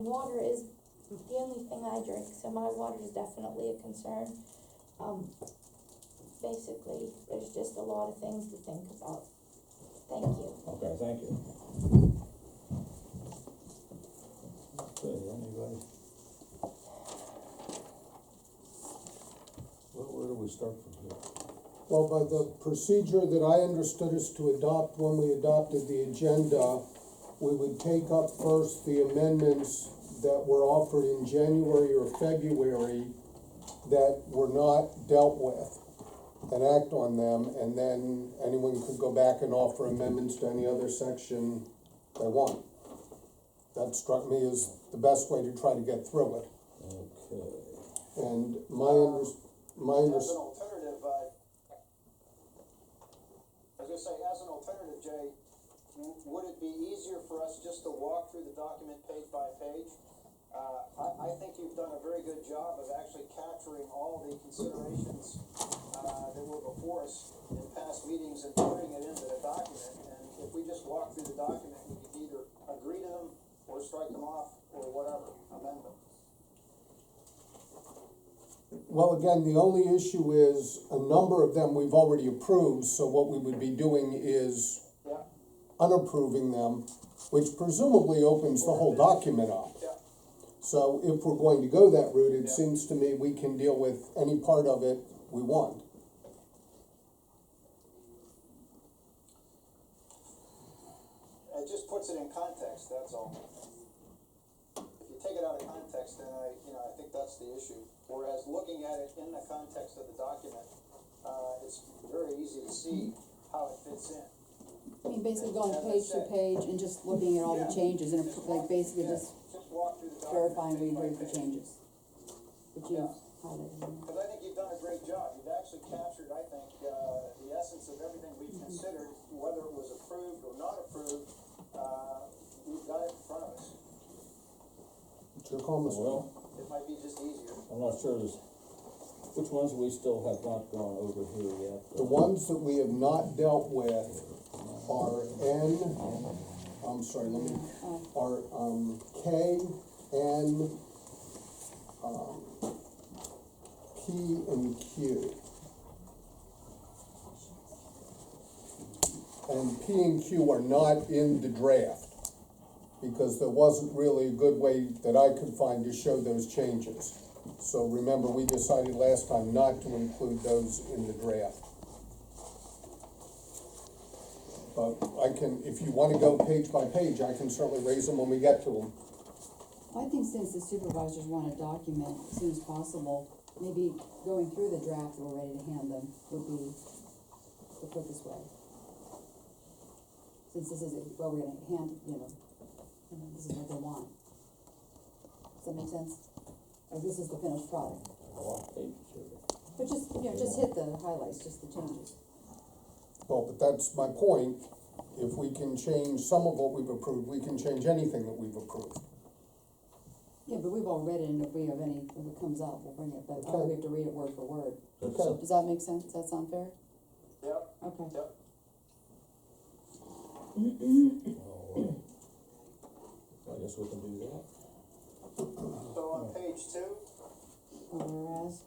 Water is the only thing I drink, so my water is definitely a concern. Basically, there's just a lot of things to think about. Thank you. Okay, thank you. Okay, anybody? Where do we start from here? Well, by the procedure that I understood us to adopt when we adopted the agenda, we would take up first the amendments that were offered in January or February that were not dealt with and act on them, and then anyone could go back and offer amendments to any other section they want. That struck me as the best way to try to get through it. Okay. And As an alternative, as an alternative, Jay, would it be easier for us just to walk through the document page by page? I think you've done a very good job of actually capturing all the considerations that were before us in past meetings and putting it into the document. And if we just walk through the document, we could either agree to them or strike them off or whatever, amend them. Well, again, the only issue is a number of them we've already approved, so what we would be doing is Yeah, unapproving them, which presumably opens the whole document up. yeah. So if we're going to go that route, it Yeah. seems to me we can deal with any part of it we want. It just puts it in context, that's all. If you take it out of context, then I think that's the issue. Whereas looking at it in the context of the document, it's very easy to see how it fits in. I mean, basically going page to page and just looking at all the changes and like basically just walk through the document verifying we page by agree with the page. changes. Which you highlighted. Because I think you've done a great job. You've actually captured, I think, the essence of everything we've considered, whether it was approved or not approved. We've got it in front of us. It's your call, Mr. Well, It might be just easier. I'm not sure which ones we still have not gone over here yet. The ones that we have not dealt with are K, N, P, and Q. And P and Q are not in the draft, because there wasn't really a good way that I could find to show those changes. So remember, we decided last time not to include those in the draft. But I can, if you wanna go page by page, I can certainly raise them when we get to them. I think since the supervisors want a document as soon as possible, maybe going through the draft that we're ready to hand them would be the quickest way. Since this is, we're gonna hand, this is what they want. Does that make sense? Or this is the finished product. But just, just hit the highlights, just the changes. Well, but that's my point. If we can change some of what we've approved, we can change anything that we've approved. Yeah, but we've all read it, and if we have any, if it comes up, we'll bring it, but Okay. we have to read it word for word. Okay. Does that make sense? Does that sound fair? Yep, Okay. yep. I guess we can do that. So on page 2, Whereas,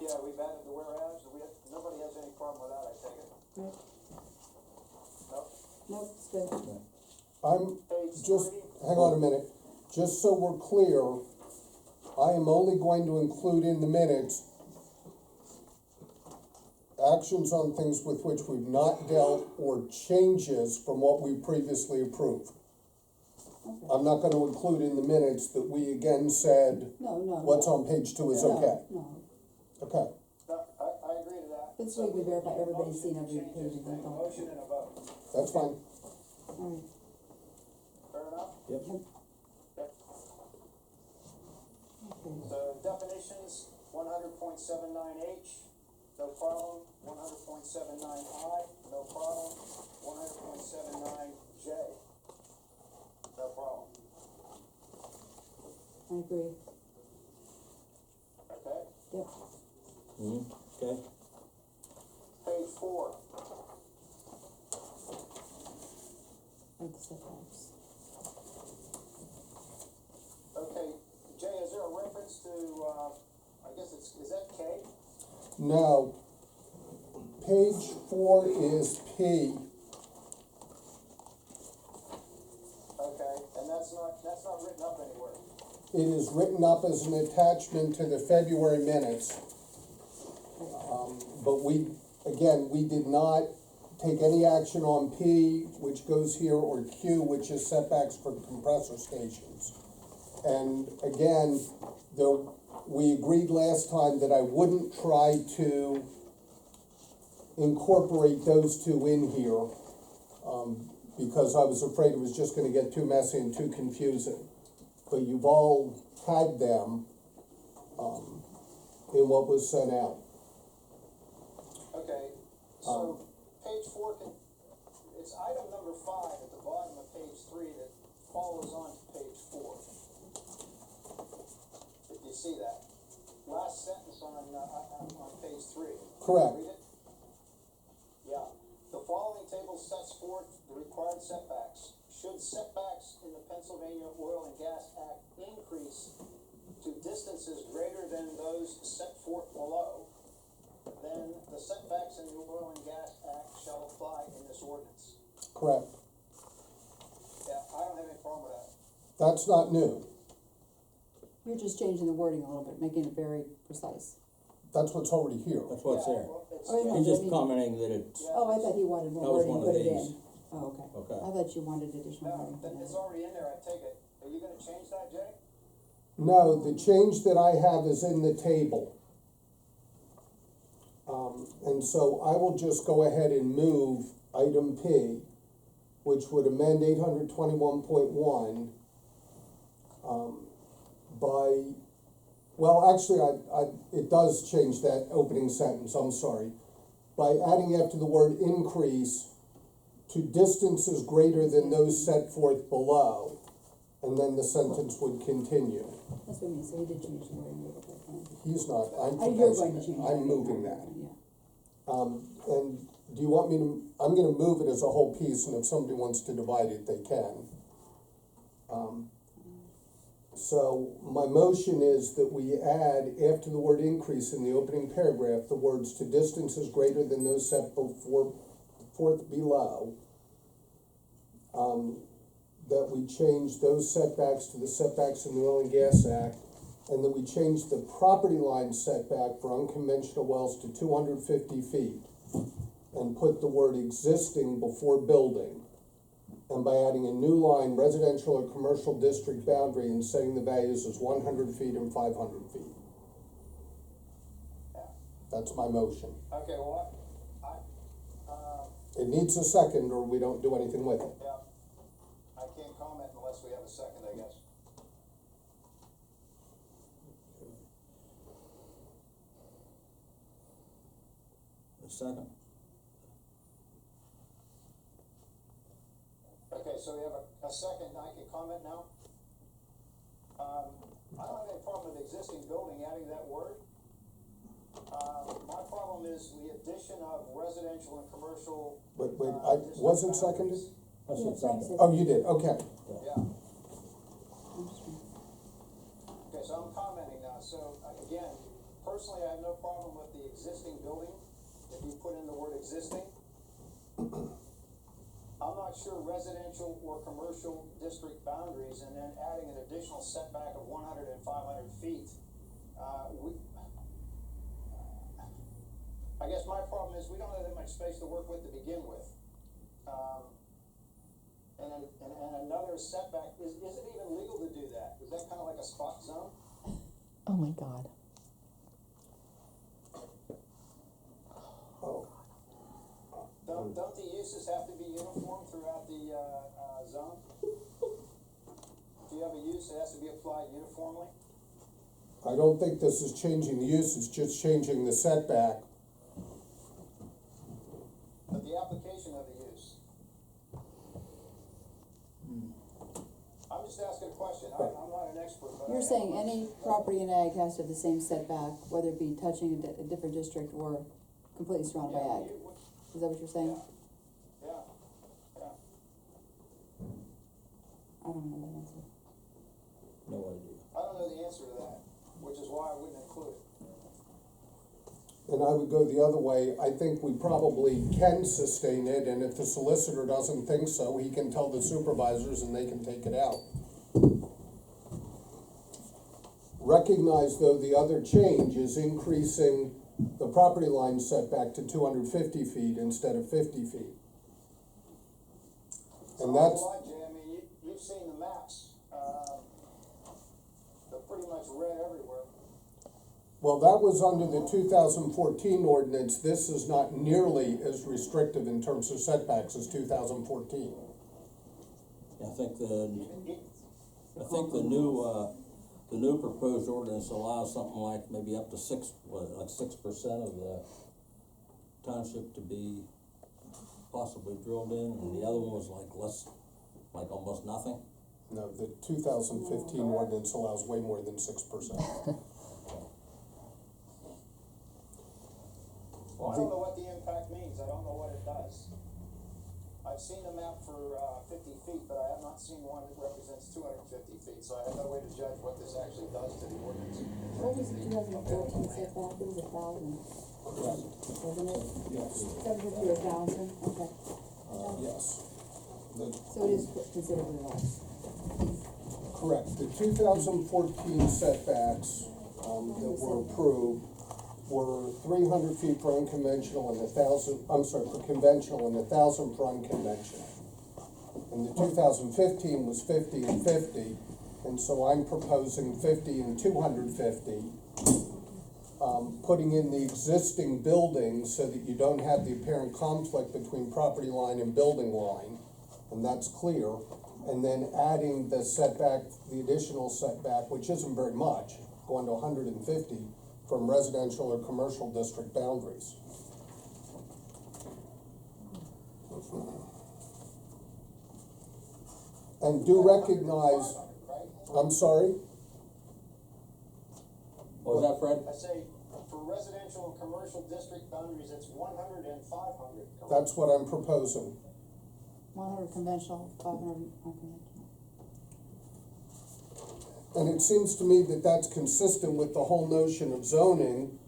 yeah, we've added the whereas. Nobody has any problem with that, I take it. nope, Nope. nope, it's good. I'm Page just, 3. hang on a minute, just so we're clear, I am only going to include in the minutes actions on things with which we've not dealt or changes from what we previously approved. Okay. I'm not gonna include in the minutes that we again said No, what's on page 2 is no, okay. No, okay. No, I agree to that. This way we verify everybody's seen every Changes, page of the a motion and a vote. That's fine. alright. Fair enough? Yep. Yep. Yep. Okay. So definitions, 100.79H, no problem. 100.79I, no problem. 100.79J, no problem. I agree. Okay? Yep. Okay. Page 4. Like the setbacks. No. Page 4 is P. Okay, and that's not written up anywhere. It is written up as an attachment to the February minutes. But we did not take any action on P, which goes here, or Q, which is setbacks for compressor stations. And again, we agreed last time that I wouldn't try to incorporate those two in here, because I was afraid it was just gonna get too messy and too confusing. But you've all had them, in what was sent out. Okay, so page 4 it's item number 5 at the bottom of page 3 that follows on to page 4. If you see that, last sentence on page 3. Correct. Read it? Yeah. The following table sets forth the required setbacks. Should setbacks in the Pennsylvania Oil and Gas Act increase to distances greater than those set forth below, then the setbacks in the Oil and Gas Act shall apply in this ordinance. Correct. Yeah, I don't have any problem with that. That's not new. You're just changing the wording a little bit, making it very precise. That's what's already here. That's what's Yeah, there. well, it's- Oh, yeah. He's just commenting that it's, yeah, Oh, I thought he wanted more That was wording, one of put it these. in. Oh, okay. Okay. I thought you wanted additional No, wording. for it's that. already in there, I take it. Are you gonna change that, Jay? No, the change that I have is in the table. And so I will just go ahead and move item P, which would amend 821.1, it does change that opening sentence, I'm sorry. By adding after the word increase to distances greater than those set forth below, and then the sentence would continue. That's what I mean, so he did change the wording a little bit. Right? He's not, I'm Oh, you're proposing going to it. change that. I'm moving that. Yeah. And do you want me to, I'm gonna move it as a whole piece, and if somebody wants to divide it, they can. So my motion is that we add, after the word increase in the opening paragraph, the words to distances greater than those set forth below. That we change those setbacks to the setbacks in the Oil and Gas Act, and that we change the property line setback for unconventional wells to 250 feet, and put the word existing before building. And by adding a new line, residential or commercial district boundary, and setting the values as 100 feet and 500 feet. Yeah. That's my motion. Okay, well, It needs a second, or we don't do anything with it. yeah, I can't comment unless we have a second, I guess. a second. Okay, so we have a second, I can comment now? I don't have any problem with existing building, adding that word. My problem is the addition of residential and commercial. Wait, district was it boundaries. seconded? I Yeah, said Frank second. said- Oh, you did, okay. Yeah, okay, so I'm commenting now, so again, personally, I have no problem with the existing building, if you put in the word existing. I'm not sure residential or commercial district boundaries and then adding an additional setback of 100 and 500 feet. I guess my problem is we don't have that much space to work with to begin with. And another setback, is it even legal to do that? Is that kind of like a spot zone? Oh my God. Oh, Don't the uses have to be uniform throughout the, zone? If you have a use, it has to be applied uniformly? I don't think this is changing the use, it's just changing the setback. But the application of the use. I'm just asking a question, I'm not an expert, but. You're saying any property in ag has to have the same setback, whether it be touching a different district or completely surrounded by ag? Is that what you're saying? Yeah, yeah. I don't know that answer. No idea. I don't know the answer to that, which is why I wouldn't include it. and I would go the other way, I think we probably can sustain it, and if the solicitor doesn't think so, he can tell the supervisors and they can take it out. Recognize, though, the other change is increasing the property line setback to 250 feet instead of 50 feet. And that's, Jay, I mean, you've seen the maps, they're pretty much red everywhere. well, that was under the 2014 ordinance. This is not nearly as restrictive in terms of setbacks as 2014. I think the new proposed ordinance allows something like maybe up to 6% of the township to be possibly drilled in, and the other one was like less, like almost nothing. No, the 2015 ordinance allows way more than 6%. Well, I don't know what the impact means, I don't know what it does. I've seen a map for, 50 feet, but I have not seen one that represents 250 feet, so I have no way to judge what this actually does to the ordinance. What was the 2014 setback, it was 1,000, wasn't it? Yes. 750 or 1,000, okay. Yes. So it is considerably less. Correct. The 2014 setbacks that were approved were 300 feet for unconventional and 1,000, for conventional and 1,000 for unconventional. And the 2015 was 50 and 50, and so I'm proposing 50 and 250, putting in the existing buildings so that you don't have the apparent conflict between property line and building line, and that's clear, and then adding the setback, the additional setback, which isn't very much, going to 150 from residential or commercial district boundaries. And do recognize, I'm sorry? What was that, Fred? I say, for residential and commercial district boundaries, it's 100 and 500, correct? That's what I'm proposing. 100 conventional, 500 unconventional. And it seems to me that that's consistent with the whole notion of zoning,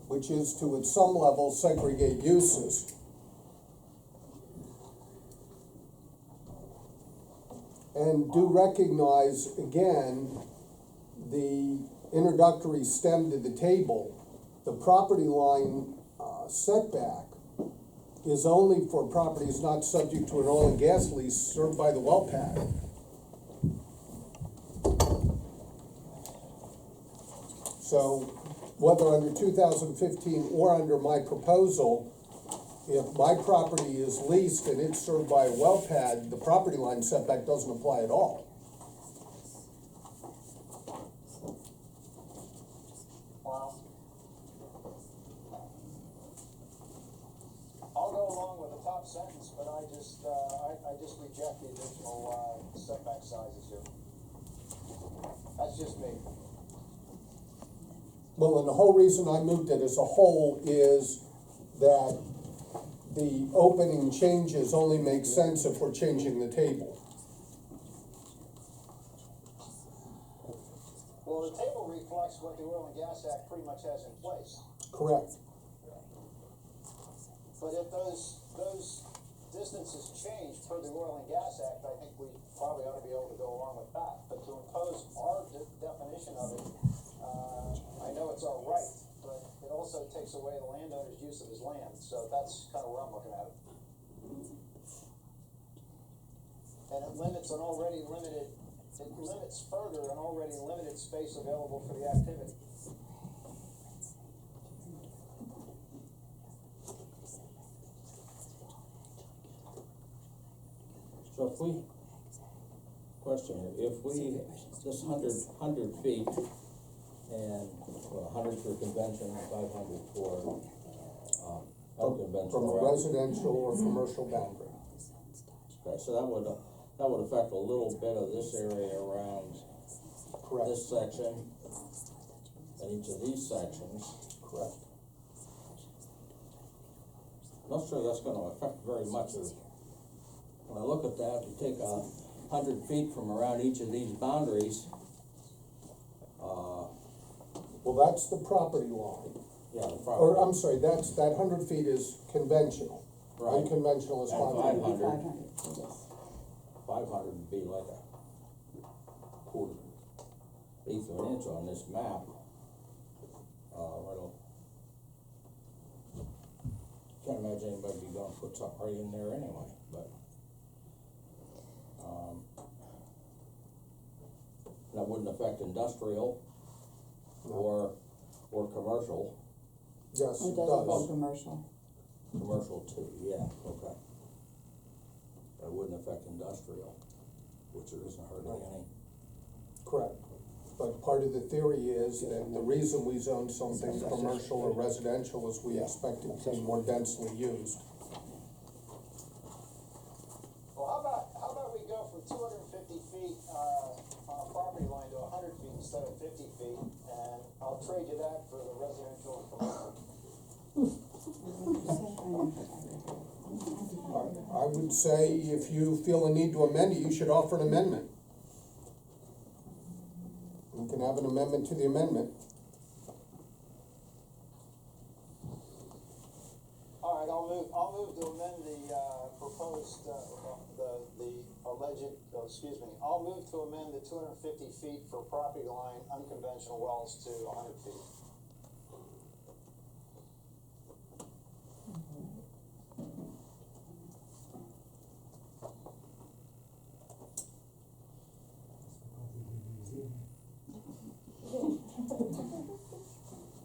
which is to, at some level, segregate uses. And do recognize, again, the introductory stem to the table, the property line setback is only for properties not subject to an oil and gas lease served by the well pad. So whether under 2015 or under my proposal, if my property is leased and it's served by a well pad, the property line setback doesn't apply at all. Wow. I'll go along with the top sentence, but I just reject the additional, setback sizes here. That's just me. Well, and the whole reason I moved it as a whole is that the opening changes only make sense if we're changing the table. Well, the table reflects what the Oil and Gas Act pretty much has in place. Correct. But if those distances change per the Oil and Gas Act, I think we probably ought to be able to go along with that. But to impose our definition of it, I know it's our right, but it also takes away the landowner's use of his land, so that's kind of where I'm looking at it. And it limits further an already limited space available for the activity. So if we, this 100 feet, and 100 for convention, 500 for, unconventional, From a right? residential or commercial boundary. Okay, so that would affect a little bit of this area around Correct. this section, and each of these sections. Correct. Not sure that's gonna affect very much of, when I look at that, you take 100 feet from around each of these boundaries, Well, that's the property line. Yeah, the or property. I'm sorry, that 100 feet is conventional. Right. Unconventional is And 500. 500. 500, so yes. 500 would be like a quarter, eighth of an inch on this map. Right on. Can't imagine anybody be gonna put something right in there anyway, but, that wouldn't affect industrial or commercial. Yes, It it doesn't go does. commercial. Commercial too, yeah, okay. That wouldn't affect industrial, which there isn't hardly any. Correct. But part of the theory is that the reason we zone something commercial or residential is we expect it to be more densely used. Well, how about we go from 250 feet, on a property line to 100 feet instead of 50 feet, and I'll trade you that for the residential and commercial. I would say if you feel a need to amend it, you should offer an amendment. You can have an amendment to the amendment. All right, I'll move to amend the, proposed, I'll move to amend the 250 feet for property line unconventional wells to 100 feet.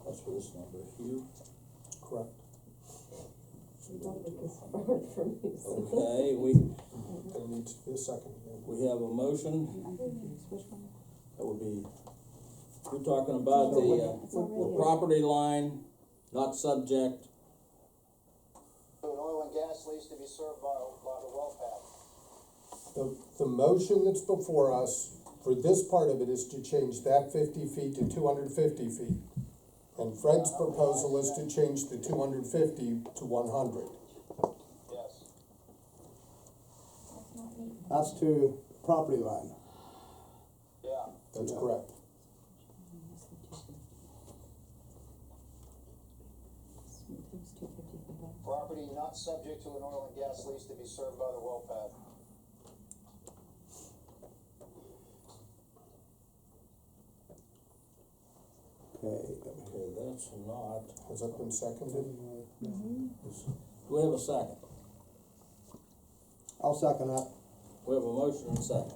That's for this number here. Correct. Okay, There needs to be a second. we have a motion, I'm confused, which one? that would be, we're talking about It's the already- property line, not subject, To an oil and gas lease to be served by the well pad. The motion that's before us for this part of it is to change that 50 feet to 250 feet. And Fred's proposal is to change the 250 to 100. Yes. That's not me. That's to property line. Yeah. That's correct. Property not subject to an oil and gas lease to be served by the well pad. Okay. okay, that's not, Has that been seconded? do we have a second? I'll second that. We have a motion and a second.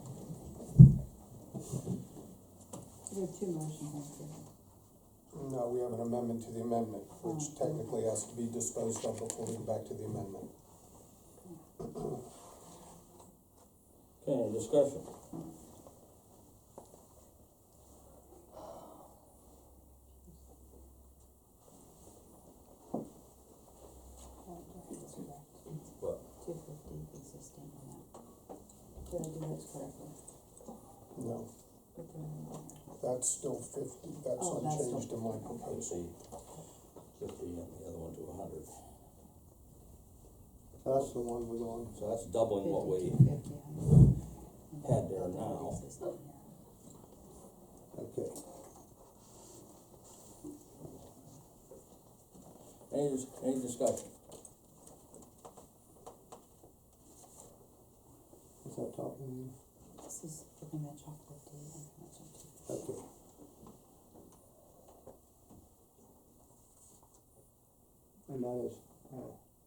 There are two motions on here. No, we have an amendment to the amendment, which technically has to be disposed of before we go back to the amendment. Okay, discussion. What? 250 existing on that. Did I do this correctly? No, Put the other one there. that's still 50, that's Oh, that's still unchanged in my 50. proposal. 50 and the other one to 100. That's the one we're going. So that's doubling what we 50, 100. had there now. Existing here. Okay. Any discussion? What's that talking? This is the conventional 50 and conventional 250. Okay. And that is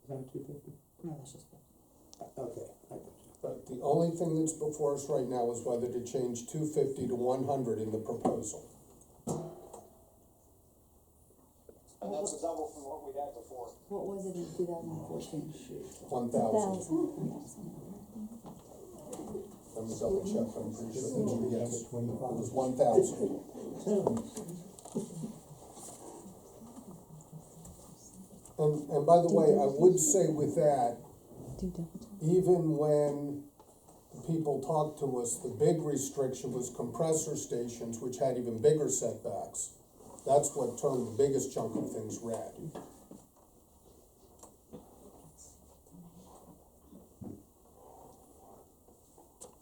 that 250? No, that's just 50. Okay, I got you. But the only thing that's before us right now is whether to change 250 to 100 in the proposal. And that's a double from what we had before. What was it in 2014? 1,000. Let me double check, I'm pretty sure that's, yes, it was 1,000. And by the way, I would say with that, even when people talk to us, the big restriction was compressor stations, which had even bigger setbacks. That's what turned the biggest chunk of things red.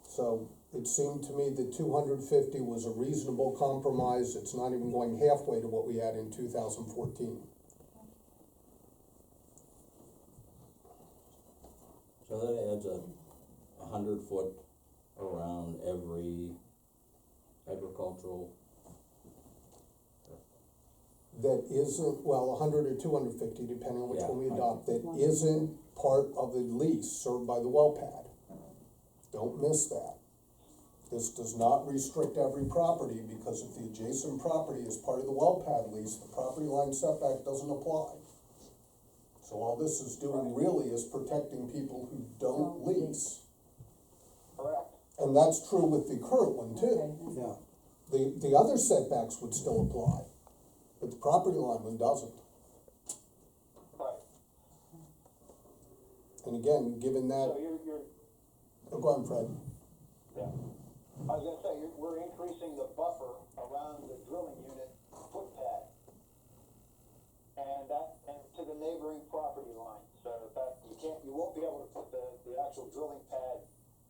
So it seemed to me that 250 was a reasonable compromise. It's not even going halfway to what we had in 2014. So that adds a 100 foot around every agricultural, That isn't, well, 100 or 250, depending on which Yeah, one we right. adopt, that isn't part of the lease served by the well pad. Don't miss that. This does not restrict every property, because if the adjacent property is part of the well pad lease, the property line setback doesn't apply. So all this is doing really is protecting people who don't lease. Correct. And that's true with the current one too. Okay. Yeah, The other setbacks would still apply, but the property line one doesn't. Right. And again, given that, So you're, oh, go on, Fred. yeah. I was gonna say, we're increasing the buffer around the drilling unit footpad. And to the neighboring property line, so that you won't be able to put the actual drilling pad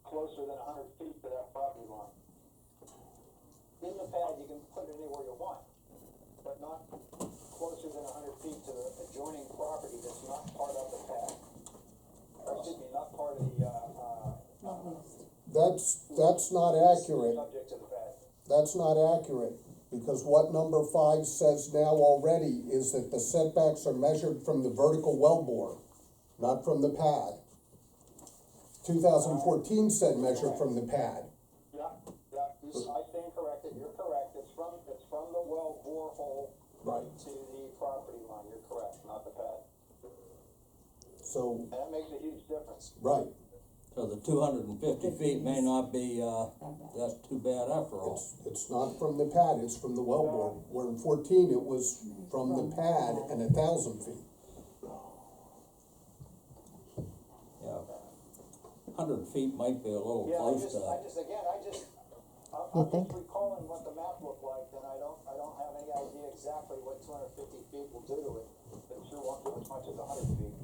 closer than 100 feet to that property line. In the pad, you can put it anywhere you want, but not closer than 100 feet to the adjoining property that's not part of the pad. Or excuse me, not part of the, Not least. That's not accurate. subject to the pad. That's not accurate, because what number 5 says now already is that the setbacks are measured from the vertical wellbore, not from the pad. 2014 said measured from the pad. Yeah, I stand corrected, you're correct, it's from the well borehole Right. to the property line, you're correct, not the pad. So, And that makes a huge difference. right, so the 250 feet may not be, that's too bad after all. it's not from the pad, it's from the wellbore, where in 14 it was from the pad and 1,000 feet. Yeah. 100 feet might be a little Yeah, close to, You I'm think? just recalling what the map looked like, and I don't have any idea exactly what 250 feet will do to it, but it sure won't do as much as 100 feet.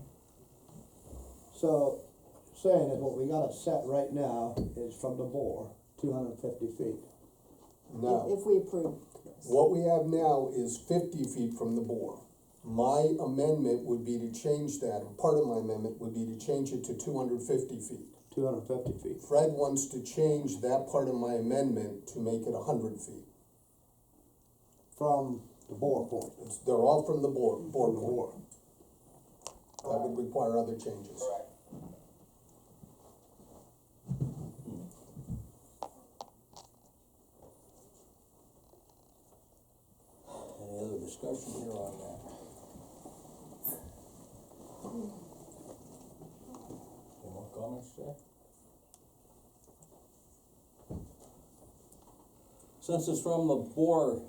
so, saying that what we got it set right now is from the bore, 250 feet. Now, If we approve this. what we have now is 50 feet from the bore. My amendment would be to change that, or part of my amendment would be to change it to 250 feet. 250 feet. Fred wants to change that part of my amendment to make it 100 feet. From the bore point. They're all from the bore From the point. bore. That would require other changes. Correct. any other discussion here on that? Any more comments there? Since it's from the bore,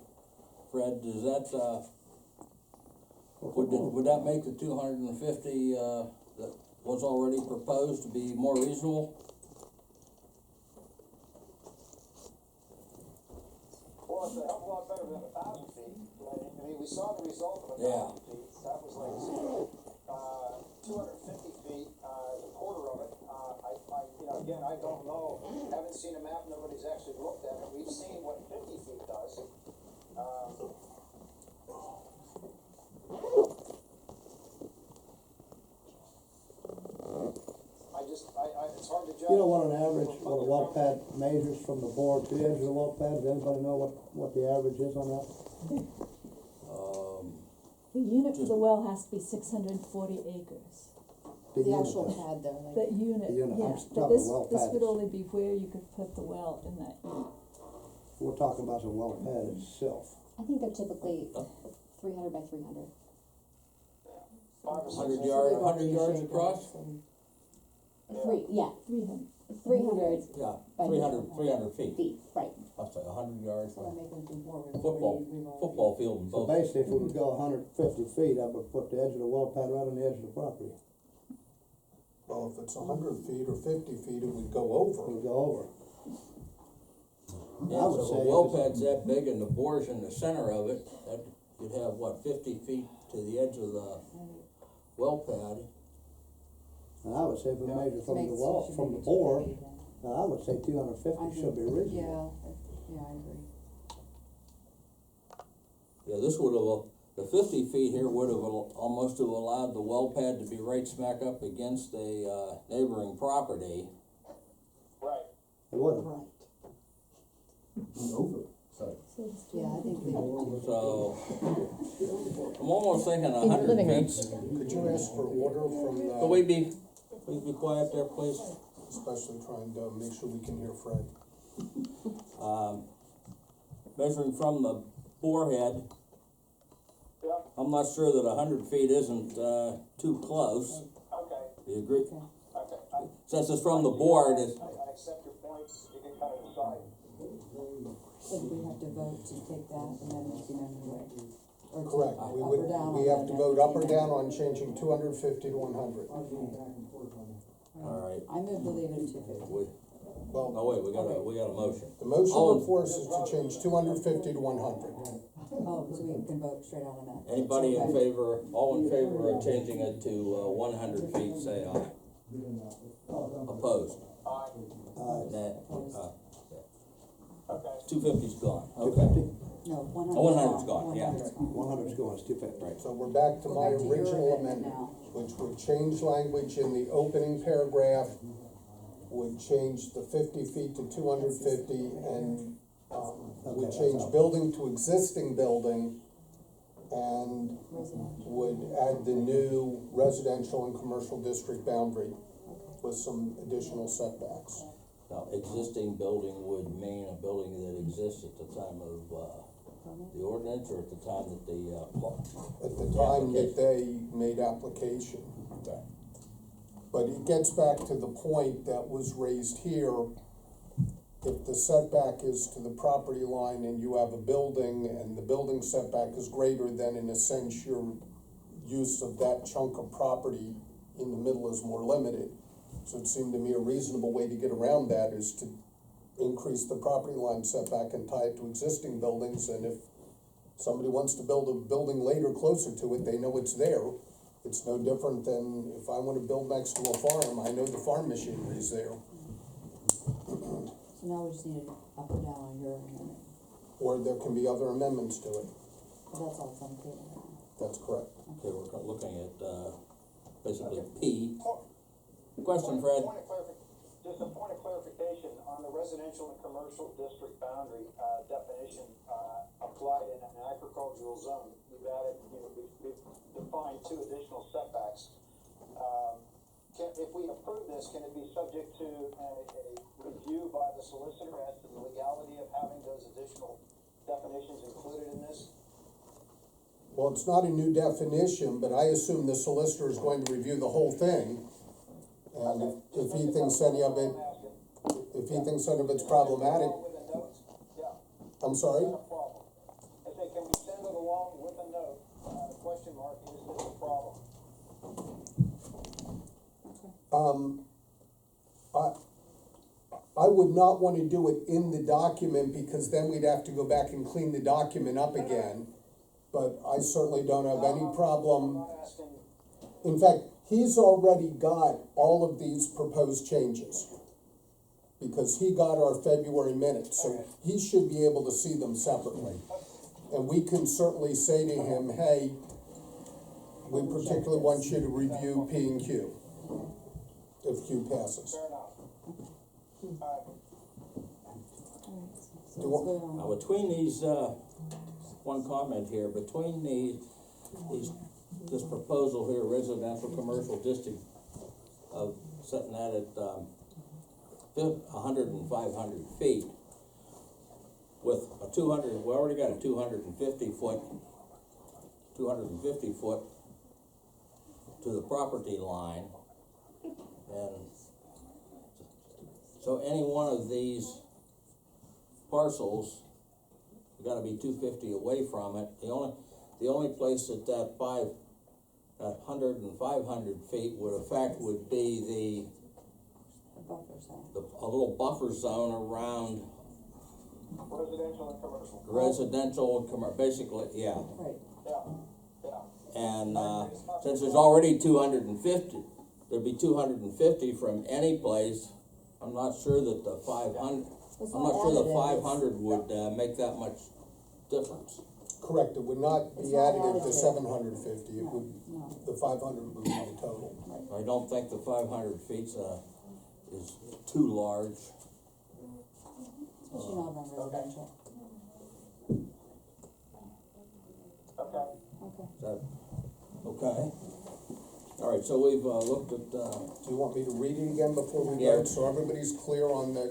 Fred, does that, would that make the 250, that was already proposed to be more reasonable? Well, it's a hell of a lot better than 1,000 feet. I mean, we saw the result of 1,000 Yeah. feet. That was like 250 feet, a quarter of it. Again, I don't know. Haven't seen a map. Nobody's actually looked at it. We've seen what 50 feet does. It's hard to judge. You know what an average, what a well pad measures from the bore to the edge of the well pad? Does anybody know what the average is on that? The unit for the well has to be 640 acres. The unit actual does. pad though, The like, unit, The unit, I'm yeah, just but talking well this would pads. only be where you could put the well in that unit. We're talking about the well pad itself. I think they're typically 300 by 300. 5 or 6 100 acres. yard, we've already 100 yards shaped across? it, so- Yeah, 300. 300 Yeah, By 300 feet. feet, right. I'll say 100 yards So from they're making it more, we've football, already- football field and So both. basically, if we would go 150 feet, that would put the edge of the well pad right on the edge of the property. Well, if it's 100 feet or 50 feet, it would go It over. would go over. Yeah, I would so say the if well it's- pad's that big and the bore's in the center of it, that you'd have, what, 50 feet to the edge of the well pad? And I would say if we measure from the Makes- well, should from make the it bore, 280 then. I would say 250 I should be think- reasonable. Yeah, I agree. Yeah, this would have the 50 feet here would have almost have allowed the well pad to be right smack up against a, neighboring property. Right. It would have. Right, Sorry. yeah, I think they would do. So, I'm almost thinking In your 100 living room. feet. Could you ask for order from, Could we please be quiet there, please? especially trying to make sure we can hear Fred? Measuring from the borehead, Yeah, I'm not sure that 100 feet isn't, too close. okay, Do you agree? okay. Since it's from the board, it's, I accept your point, you can kind of decide. So do we have to vote to take that amendment away? Or to Correct, up we or would, down we on have to that vote up or amendment? down on changing 250 to 100. all right. I move to leave it at 250. Well, No, wait, we got a motion. the motion All in- before us is to change 250 to 100. Oh, so we can vote straight on that. Anybody in Okay. favor, all in favor of changing it to, 100 feet, say aye. Opposed? Nay. Okay. 250's gone, Two okay. fifty? No, 100's 100's gone, yeah. 100's gone. 100's going, it's 250. Right. So we're back to Go my back to your original amendment amendment, which would change language in the opening paragraph, would change the 50 feet to 250, and, would Okay, change that's all. building to existing building, and Residential. would add the new residential and commercial district boundary with some additional setbacks. Now, existing building would mean a building that exists at the time of, the ordinance, or at the time that the, At the time that they made application. okay. But it gets back to the point that was raised here. If the setback is to the property line and you have a building and the building setback is greater, then in a sense your use of that chunk of property in the middle is more limited. So it seemed to me a reasonable way to get around that is to increase the property line setback and tie it to existing buildings. And if somebody wants to build a building later closer to it, they know it's there. It's no different than if I wanna build next to a farm, I know the farm machinery is there. So now we just need to up or down on your amendment. Or there can be other amendments to it, But that's all it's on the table right now. that's correct. Okay, we're looking at, basically P. Question, Fred? Just a point of clarification, on the residential and commercial district boundary, definition, applied in an agricultural zone, we've added, we've defined 2 additional setbacks. If we approve this, can it be subject to a review by the solicitor as to the legality of having those additional definitions included in this? Well, it's not a new definition, but I assume the solicitor is going to review the whole thing. And if he thinks any of it, if he thinks any of it's problematic, With the notes? Yeah. I'm sorry? Is that a problem? I say, can we send it along with a note, question mark, is this a problem? I would not wanna do it in the document, because then we'd have to go back and clean the document up again. But I certainly don't have any I'm problem. not asking, In fact, he's already got all of these proposed changes, because he got our February minutes, so he should be able to see them separately. And we can certainly say to him, hey, we particularly want you to review P and Q, if Q passes. fair enough. Alright, so let's Do what- vote on Now, between these, one comment here, between this proposal here, residential commercial district of setting that at, 100 and 500 feet, with a 200, we already got a 250 foot to the property line, and so any one of these parcels, you gotta be 250 away from it. The only place that 100 and 500 feet would affect would be the buffer zone. a little buffer zone around Residential and commercial. residential and basically, yeah. Right, Yeah. And, since there's already 250, there'd be 250 from any place. I'm not sure that the 500, It's I'm not not sure the additive, 500 would, make that much difference. Correct, it would not It's be not additive to additive. 750, it No, would, no. the 500 would be the total. I don't think the 500 feet, is too large. Especially not on residential. Okay. Okay. Is that, okay? All right, so we've, looked at, Do you want me to read it again before we Yeah. vote, so everybody's clear on the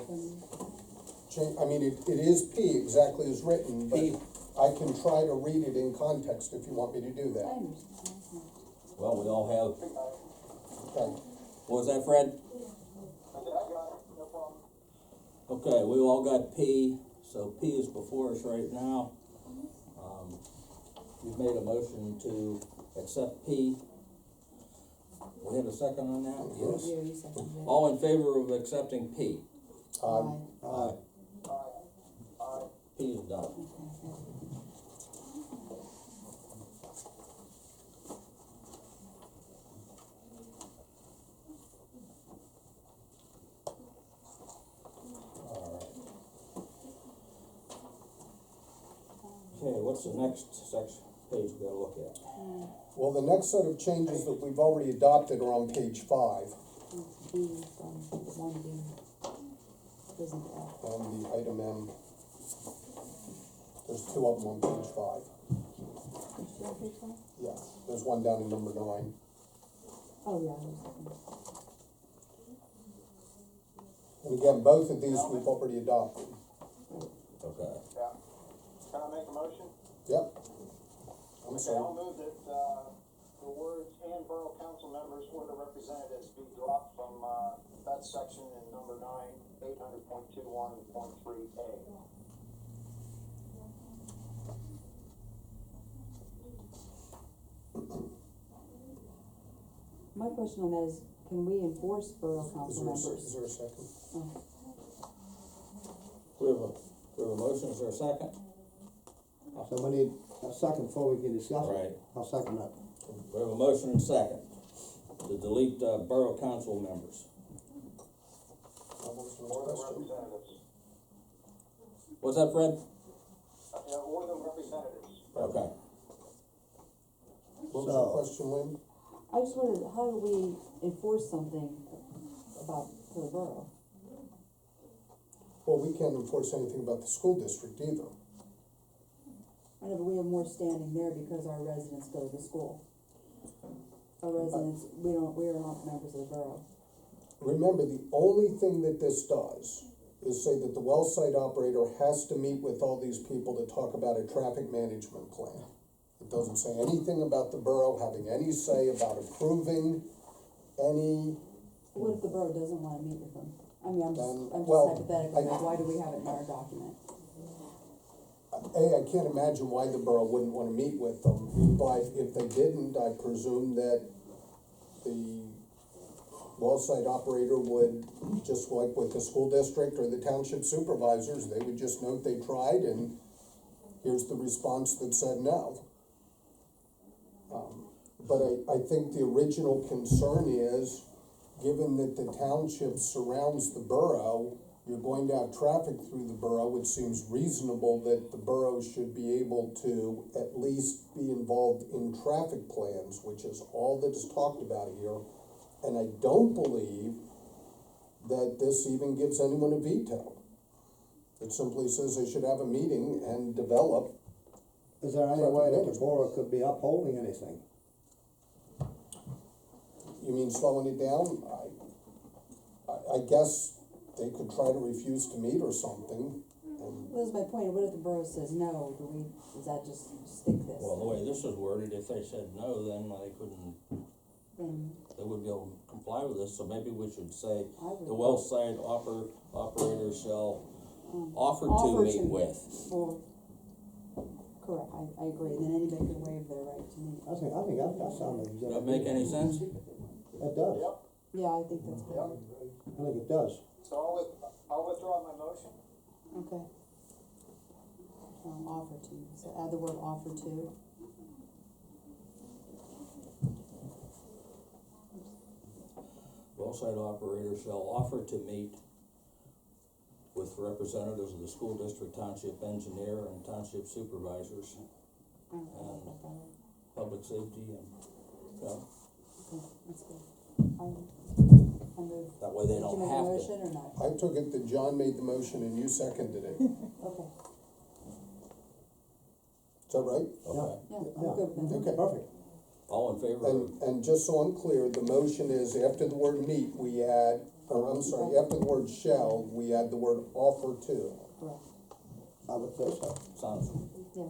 change? I mean, it is P exactly as written, but P. I can try to read it in context if you want me to do I that. understand. well, we all have, Okay, what was that, Fred? I got it, no problem. Okay, we all got P, so P is before us right now. You've made a motion to accept P. We have a second on that? Yes. Yeah, you seconded it. All in favor of accepting P? Aye. Aye. Aye. P is done. Okay, what's the next section, page we gotta look at? well, the next set of changes that we've already adopted are on page 5, B from one B. Isn't F. and the item M. There's 2 of them on page 5. Is she on page five? Yeah, there's one down in number 9. Oh, yeah, there's second. And again, both of these we've already adopted. Okay. Yeah. Can I make a motion? Yep. I'm Okay, sorry. I'll move that, the words "and borough council members or the representatives" be dropped from, that section in number 9, 800.21.3A. My question on that is, can we enforce borough Is council there, members? is there a second? Oh, We have a motion, is there a second? So we need a second before we can discuss it. Right. I'll second that. We have a motion and second to delete, borough council members. What was the Or the question? representatives. What's that, Fred? Yeah, or the representatives. Okay. What was So- your question, Lynn? I just wondered, how do we enforce something about, for the borough? Well, we can't enforce anything about the school district either. I know, but we have more standing there because our residents go to the school. Our residents, we are not members of the borough. Remember, the only thing that this does is say that the well site operator has to meet with all these people to talk about a traffic management plan. It doesn't say anything about the borough having any say about approving any, What if the borough doesn't wanna meet with them? I mean, I'm just well, hypothetical, like, why do we have it in our document? I can't imagine why the borough wouldn't wanna meet with them, but if they didn't, I presume that the well site operator would, just like with the school district or the township supervisors, they would just note they tried and here's the response that said no. But I think the original concern is, given that the township surrounds the borough, you're going to have traffic through the borough, it seems reasonable that the borough should be able to at least be involved in traffic plans, which is all that is talked about here. And I don't believe that this even gives anyone a veto. It simply says they should have a meeting and develop. Is there any way that the borough could be upholding anything? You mean slowing it down? I guess they could try to refuse to meet or something, and, Well, that's my point, what if the borough says no, does that just stick this? Well, the way this is worded, if they said no, then they couldn't, Then they wouldn't be able to comply with this, so maybe we should say, I would. the well site operator shall offer Offer to meet with. Or, correct, I agree, then anybody can waive their right to meet. I think that sounds like. Does that make any sense? It does. Yep. Yeah, I think that's good. I think it does. So I'll withdraw my motion. Okay. Offer to, so add the word offer to. Well site operator shall offer to meet with representatives of the school district, township engineer, and township supervisors don't know about that. public safety and, Okay, that's good. I move, that way they did you don't make a have motion to. or not? I took it that John made the motion and you seconded it. Is Okay, that right? Okay, yeah, I'm good with that. Okay. Perfect. all in favor of, And just so I'm clear, the motion is after the word meet, we add, or I'm sorry, after the word shall, we add the word offer to. Correct, I would say so. sounds, yeah,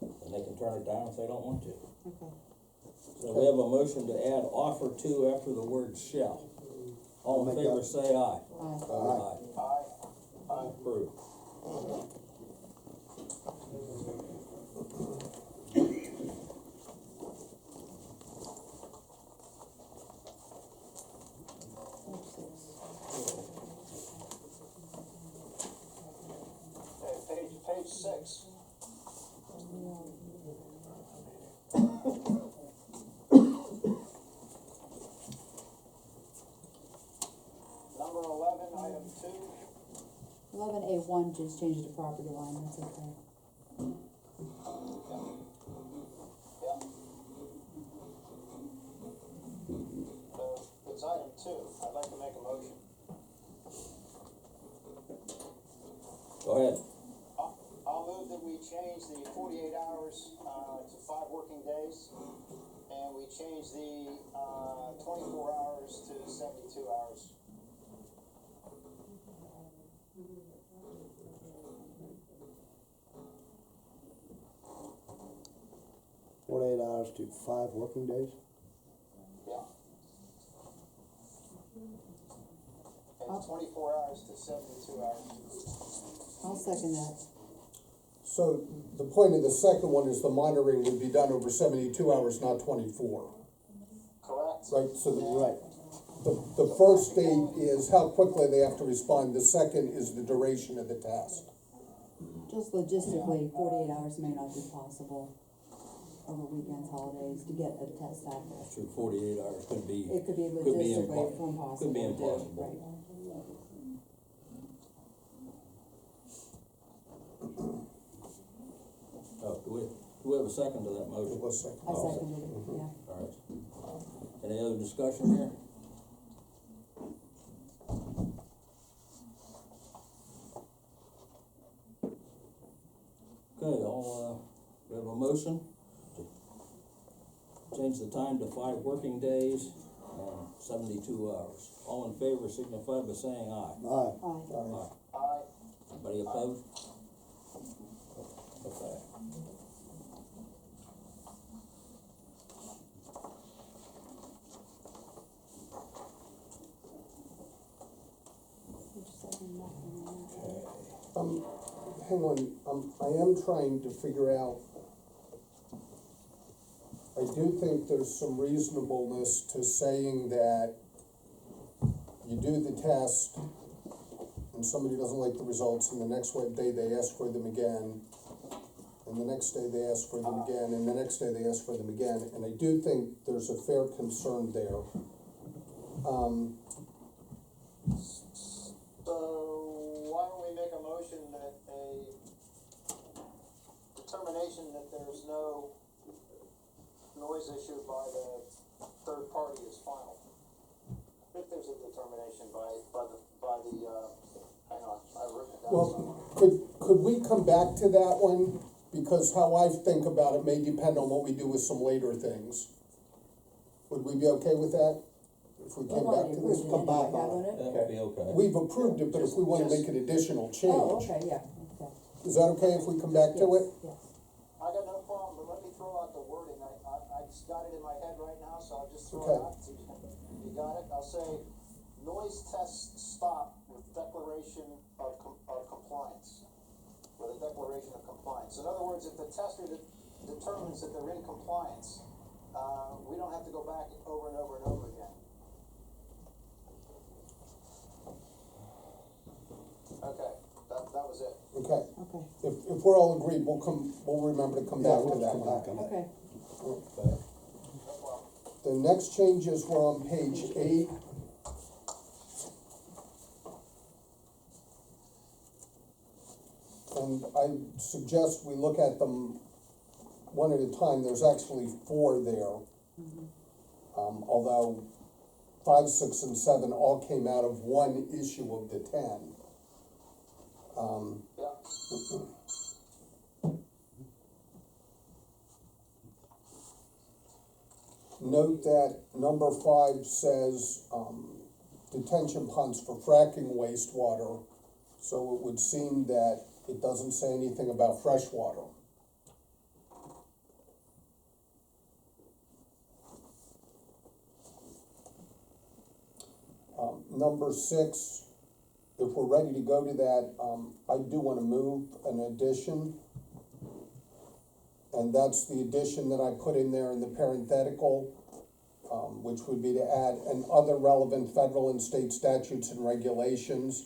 and they can turn it down if they don't want to. okay. So we have a motion to add offer to after the word shall. All in I'll make favor, that. say aye. Aye. Aye. Approved. Okay, page six. Number 11, item 2. 11A1, just change the property line, that's okay. Yep. So, it's item 2. I'd like to make a motion. Go ahead. I'll move that we change the 48 hours to 5 working days, and we change the 24 hours to 72 hours. $48 to 5 working days. Yeah. And 24 hours to 72 hours. I'll second that. So the point of the second one is the monitoring would be done over 72 hours, not 24, Correct? right? So Right. the first stage is how quickly they have to respond, the second is the duration of the task. Just logistically, 48 hours may not be possible over weekends, holidays, to get a test accurate. Through 48 hours could be, It could be impo- logistically impossible could be to do, impossible. right? Do we have a second to that motion? One second. I seconded it, yeah. All right. Any other discussion here? Okay, we have a motion to change the time to 5 working days and 72 hours. All in favor signify by saying aye. Aye. Aye. Aye. Anybody opposed? Okay. You just said nothing on that. Hang on, I am trying to figure out, I do think there's some reasonableness to saying that you do the test and somebody doesn't like the results, and the next day they ask for them again, and the next day they ask for them again, and the next day they ask for them again, and I do think there's a fair concern there. So, why don't we make a motion that a determination that there's no noise issued by the third party is final? If there's a determination by the hang on, I've written it down Well, somewhere. could we come back to that one? Because how I think about it may depend on what we do with some later things. Would we be okay with that? If we came back to this? come back on Haven't it? That would be okay. We've approved it, but if we wanna make an additional Oh, change, okay, yeah, okay. is that okay if we come back to it? Yes, I got no problem, but let me throw out the wording, I just got it in my head right now, so I'll just throw Okay. it out. You got it, I'll say, noise test stop with declaration of compliance. With a declaration of compliance. In other words, if the tester determines that they're in compliance, we don't have to go back over and over and over again. Okay, that was it. Okay, okay, if we're all agreed, we'll remember to come Yeah, back we'll to that come one. back on that. okay. Okay. No problem. The next changes were on page 8. And I suggest we look at them one at a time, there's actually 4 there. Although 5, 6, and 7 all came out of one issue of the 10. Yeah. Note that number 5 says, detention ponds for fracking wastewater, so it would seem that it doesn't say anything about fresh water. Number 6, if we're ready to go to that, I do wanna move an addition. And that's the addition that I put in there in the parenthetical, which would be to add "and other relevant federal and state statutes and regulations."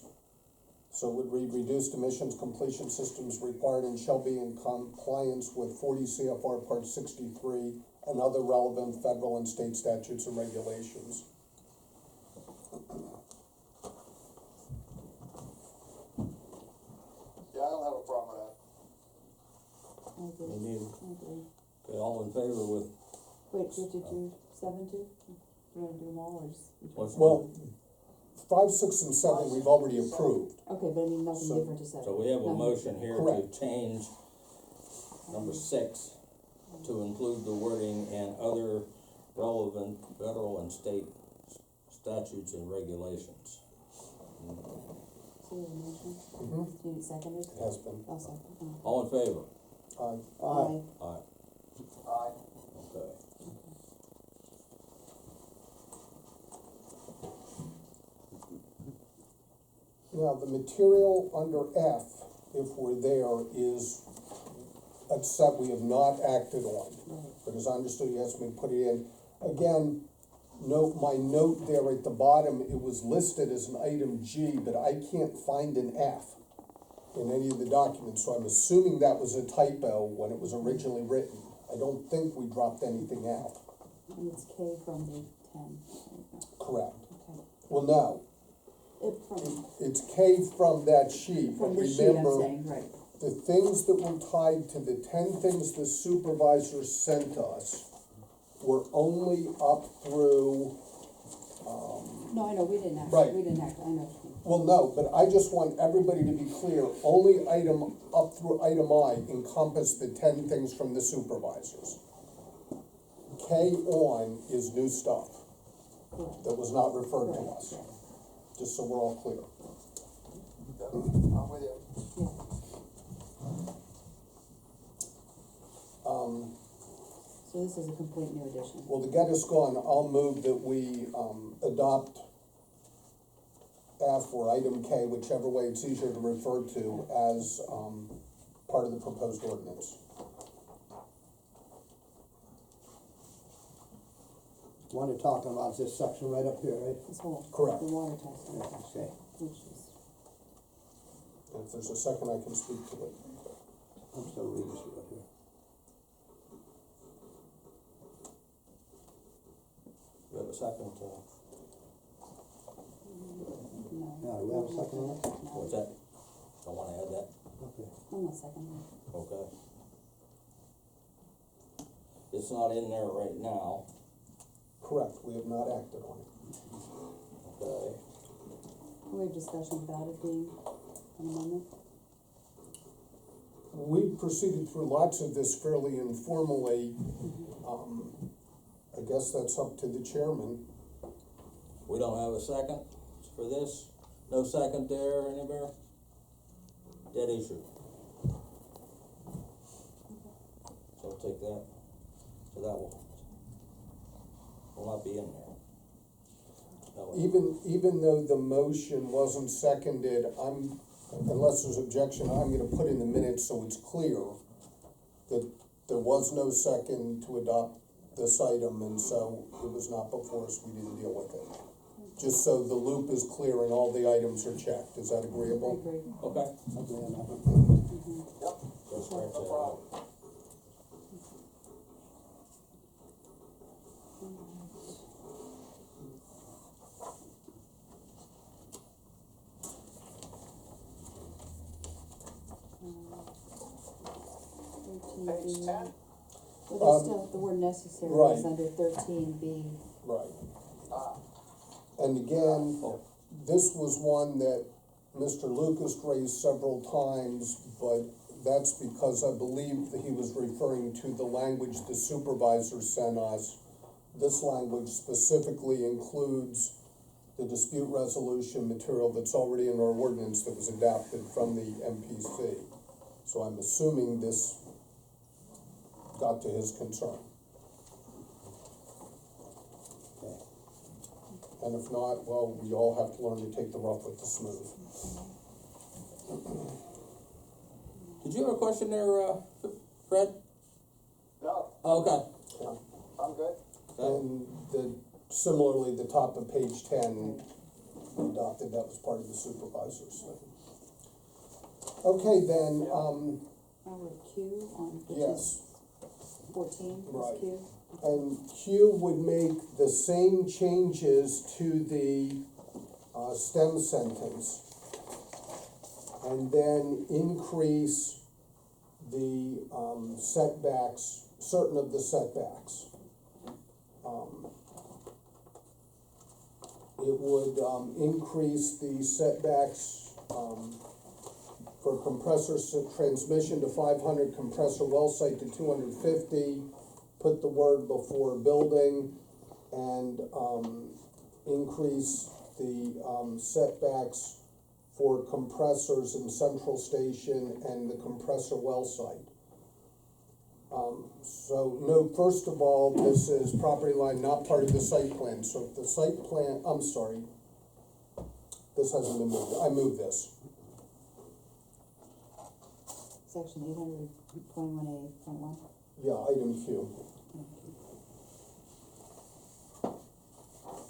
So it would read, reduced emissions completion systems required and shall be in compliance with 40 CFR Part 63 and other relevant federal and state statutes and regulations. Yeah, I don't have a problem with that. I agree, Me neither. I agree. Okay, all in favor with, Wait, did you do 7 too? We're gonna do them all, or just? What's- Well, 5, 6, and 7, we've already approved. Okay, but I mean, nothing So- different to 7. so we have a Nothing motion here to Correct. change number 6 to include the wording "and other relevant federal and state statutes and regulations." So we have a motion, Mhm. do you need it seconded? It has been. I'll second. All in favor? Aye. Aye. Aye, Aye. okay. Now, the material under F, if we're there, is, except we have not acted on. Right. But as I understood, you asked me to put it in. Again, note, my note there at the bottom, it was listed as an item G, but I can't find an F in any of the documents, so I'm assuming that was a typo when it was originally written. I don't think we dropped anything out. And it's K from the 10. Correct. Okay. Well, no, From it's K from that sheet, but the sheet, I'm remember, saying, right. the things that were tied to the 10 things the supervisor sent us were only up through, No, I know, we didn't act, Right. we didn't act, I know. well, no, but I just want everybody to be clear, only item up through item I encompass the 10 things from the supervisors. K on is new stuff Correct. that was not referred to Right, us, right. just so we're all clear. Yeah, I'm with you. Yeah. So this is a complete new addition. Well, to get us going, I'll move that we, adopt F or item K, whichever way it's easier to refer to, as, part of the proposed ordinance. One you're talking about is this section right up here, right? This whole, Correct. the water testing, Okay. which is, And if there's a second, I can speak to it. I'm still reading this right here. We have a second, no. Yeah, do we have a second on it? what's that? Don't wanna add that, Okay. I'm not seconding. okay? It's not in there right now, Correct, we have not acted on it. okay? We have discussion about it being an amendment. We proceeded through lots of this fairly informally. I guess that's up to the chairman. We don't have a second for this? No second there, anywhere? Dead issue. So I'll take that, so that will not be in there. That will- Even though the motion wasn't seconded, unless there's objection, I'm gonna put in the minutes so it's clear that there was no second to adopt this item, and so it was not before us, we didn't deal with it. Just so the loop is clear and all the items are checked, is that I agreeable? agree. Okay, Okay, on that. Yep, so scratch no that problem. out. Page 10, Well, there's Um, still, the word necessary right. is under 13B. Right. Ah, And again, Oh, this was one that Mr. Lucas raised several times, but that's because I believe that he was referring to the language the supervisor sent us. This language specifically includes the dispute resolution material that's already in our ordinance that was adapted from the MPC. So I'm assuming this got to his concern. And if not, well, we all have to learn to take the rough with the smooth. did you have a question there, Fred? no, Okay. I'm good. And similarly, the top of page 10, we adopted, that was part of the supervisors. Okay, then, Our Q on, which yes, is 14, Right. is Q. and Q would make the same changes to the stem sentence, and then increase the setbacks, certain of the setbacks. It would increase the setbacks for compressor transmission to 500, compressor well site to 250, put the word before building, and increase the setbacks for compressors in central station and the compressor well site. So note, first of all, this is property line not part of the site plan, so if the site plan, I'm sorry, this hasn't been moved, I moved this. Section 821A.1. Yeah, item Q.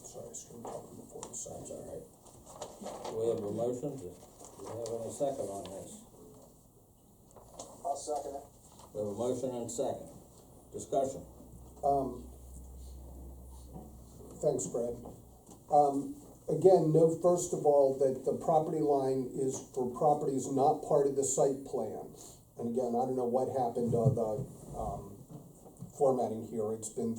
Sorry, I screwed up before the That's sign. all right. Do we have a motion? Do we have any second on this? I'll second it. We have a motion and second. Discussion. Thanks, Brad. Again, note first of all that the property line is for properties not part of the site plan. And again, I don't know what happened to the formatting here, it's been